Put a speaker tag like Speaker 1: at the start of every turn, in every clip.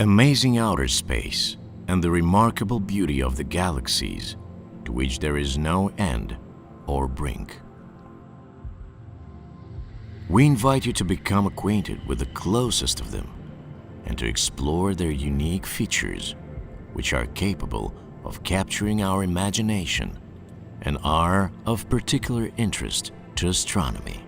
Speaker 1: amazing outer space and the remarkable beauty of the galaxies, to which there is no end or brink. We invite you to become acquainted with the closest of them and to explore their unique features, which are capable of capturing our imagination and are of particular interest to astronomy.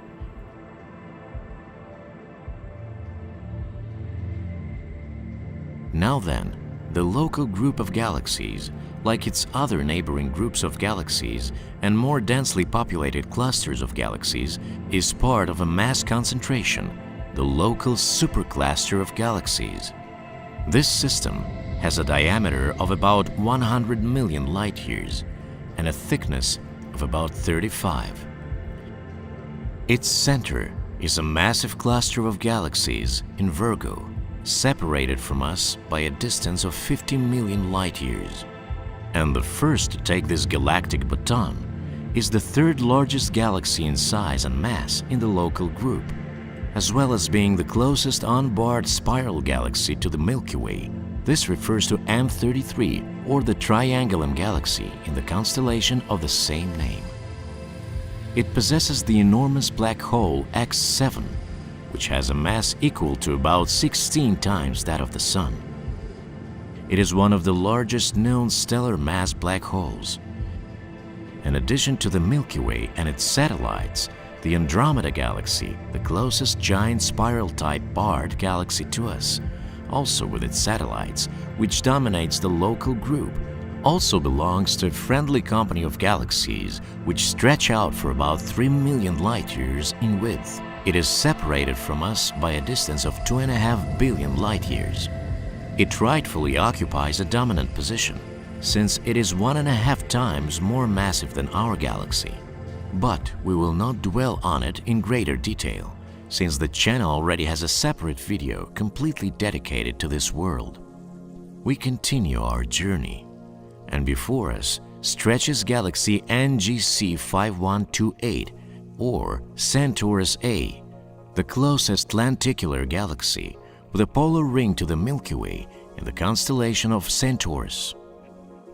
Speaker 1: Now then, the local group of galaxies, like its other neighboring groups of galaxies and more densely populated clusters of galaxies, is part of a mass concentration, the local supercluster of galaxies. This system has a diameter of about 100 million light-years and a thickness of about 35. Its center is a massive cluster of galaxies in Virgo, separated from us by a distance of 50 million light-years. And the first to take this galactic baton is the third largest galaxy in size and mass in the local group, as well as being the closest on-board spiral galaxy to the Milky Way. This refers to M33, or the Triangulum Galaxy, in the constellation of the same name. It possesses the enormous black hole X7, which has a mass equal to about 16 times that of the Sun. It is one of the largest known stellar mass black holes. In addition to the Milky Way and its satellites, the Andromeda Galaxy, the closest giant spiral-type barred galaxy to us, also with its satellites, which dominates the local group, also belongs to a friendly company of galaxies which stretch out for about 3 million light-years in width. It is separated from us by a distance of 2.5 billion light-years. It rightfully occupies a dominant position, since it is 1.5 times more massive than our galaxy. But we will not dwell on it in greater detail, since the channel already has a separate video completely dedicated to this world. We continue our journey, and before us stretches galaxy NGC 5128, or Centaurus A, the closest lenticular galaxy with a polar ring to the Milky Way in the constellation of Centaurus.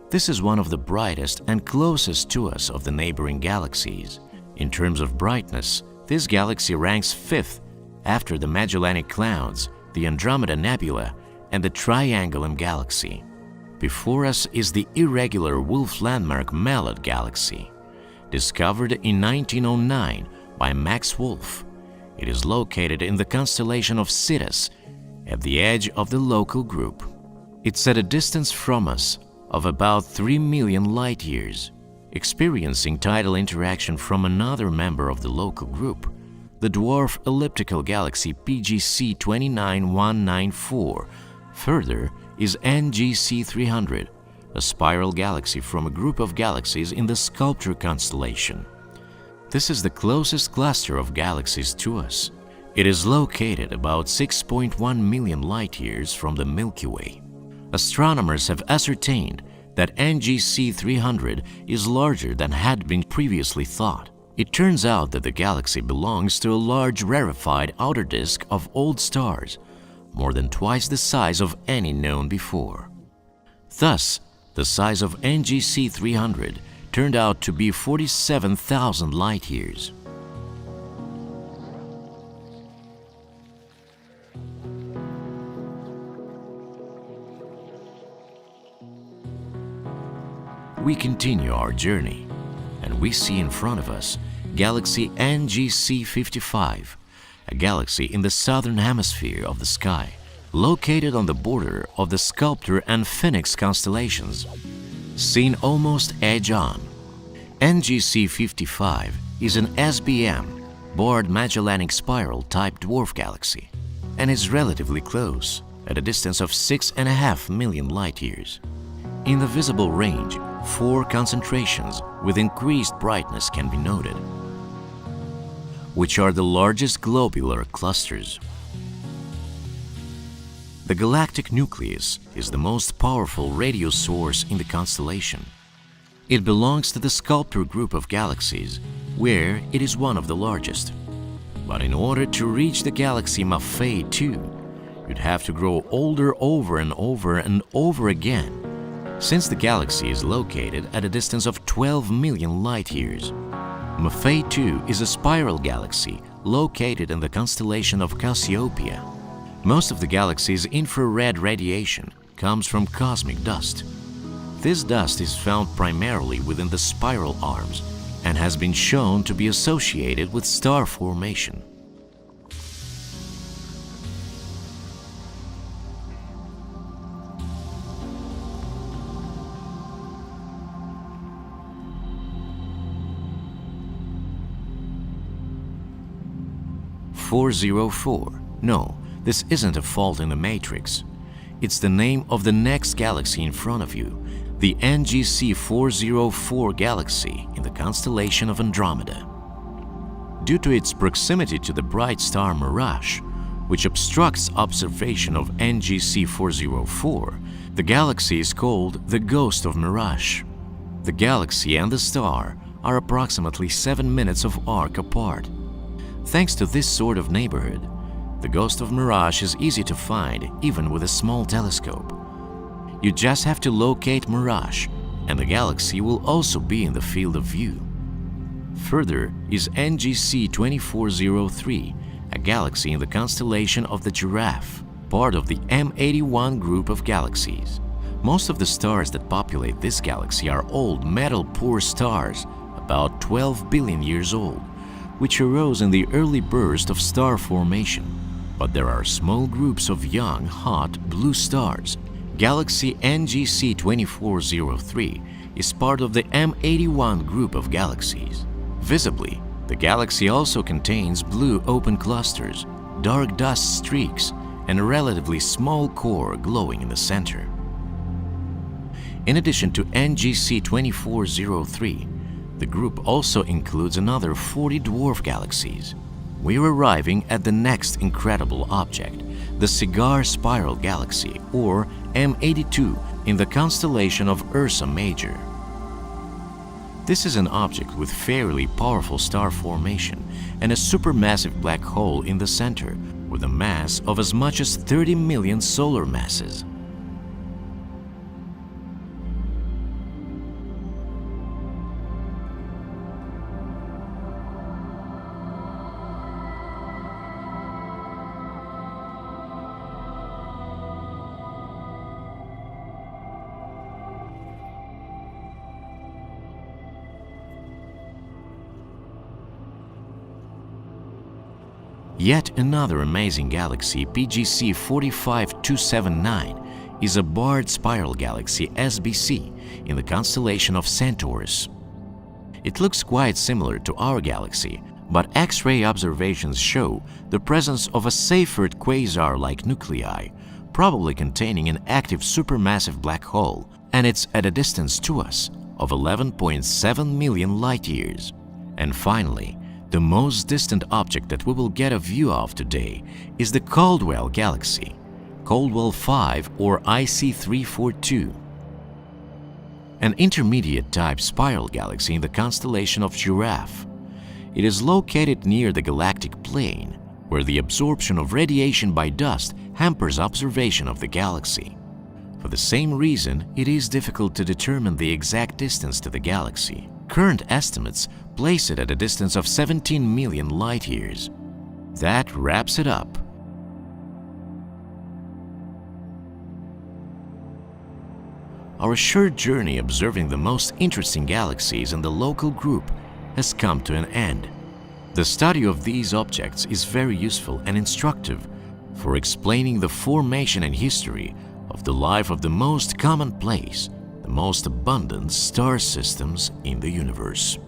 Speaker 1: This is one of the brightest and closest to us of the neighboring galaxies. In terms of brightness, this galaxy ranks 5th after the Magellanic Clouds, the Andromeda Nebula, and the Triangulum Galaxy. Before us is the irregular Wolf Landmark Mallet Galaxy, discovered in 1909 by Max Wolf. It is located in the constellation of Cetus, at the edge of the local group. It's at a distance from us of about 3 million light-years, experiencing tidal interaction from another member of the local group, the dwarf elliptical galaxy PGC 29194. Further is NGC 300, a spiral galaxy from a group of galaxies in the Sculptor constellation. This is the closest cluster of galaxies to us. It is located about 6.1 million light-years from the Milky Way. Astronomers have ascertained that NGC 300 is larger than had been previously thought. It turns out that the galaxy belongs to a large rarefied outer disk of old stars, more than twice the size of any known before. Thus, the size of NGC 300 turned out to be 47,000 light-years. We continue our journey, and we see in front of us galaxy NGC 55, a galaxy in the southern hemisphere of the sky, located on the border of the Sculptor and Phoenix constellations, seen almost edge-on. NGC 55 is an SBM, barred Magellanic Spiral-type dwarf galaxy, and is relatively close, at a distance of 6.5 million light-years. In the visible range, 4 concentrations with increased brightness can be noted, which are the largest globular clusters. The galactic nucleus is the most powerful radio source in the constellation. It belongs to the Sculptor group of galaxies, where it is one of the largest. But in order to reach the galaxy Maffei 2, you'd have to grow older over and over and over again, since the galaxy is located at a distance of 12 million light-years. Maffei 2 is a spiral galaxy located in the constellation of Cassiopeia. Most of the galaxy's infrared radiation comes from cosmic dust. This dust is found primarily within the spiral arms and has been shown to be associated with star formation. (404). No, this isn't a fault in the matrix. It's the name of the next galaxy in front of you, the NGC 404 galaxy in the constellation of Andromeda. Due to its proximity to the bright star Mirage, which obstructs observation of NGC 404, the galaxy is called the Ghost of Mirage. The galaxy and the star are approximately 7 minutes of arc apart. Thanks to this sort of neighborhood, the Ghost of Mirage is easy to find even with a small telescope. You just have to locate Mirage, and the galaxy will also be in the field of view. Further is NGC 2403, a galaxy in the constellation of the Giraffe, part of the M81 group of galaxies. Most of the stars that populate this galaxy are old metal-poor stars, about 12 billion years old, which arose in the early burst of star formation. But there are small groups of young, hot, blue stars. Galaxy NGC 2403 is part of the M81 group of galaxies. Visibly, the galaxy also contains blue open clusters, dark dust streaks, and a relatively small core glowing in the center. In addition to NGC 2403, the group also includes another 40 dwarf galaxies. We're arriving at the next incredible object, the Cigar Spiral Galaxy, or M82, in the constellation of Ursa Major. This is an object with fairly powerful star formation and a supermassive black hole in the center, with a mass of as much as 30 million solar masses. Yet another amazing galaxy, PGC 45279, is a barred spiral galaxy SBC in the constellation of Centaurus. It looks quite similar to our galaxy, but X-ray observations show the presence of a Seyfert quasar-like nuclei, probably containing an active supermassive black hole, and it's at a distance to us of 11.7 million light-years. And finally, the most distant object that we will get a view of today is the Caldwell Galaxy, Caldwell 5 or IC342, an intermediate-type spiral galaxy in the constellation of Giraffe. It is located near the galactic plane, where the absorption of radiation by dust hampers observation of the galaxy. For the same reason, it is difficult to determine the exact distance to the galaxy. Current estimates place it at a distance of 17 million light-years. That wraps it up. Our short journey observing the most interesting galaxies in the local group has come to an end. The study of these objects is very useful and instructive for explaining the formation and history of the life of the most commonplace, the most abundant star systems in the universe.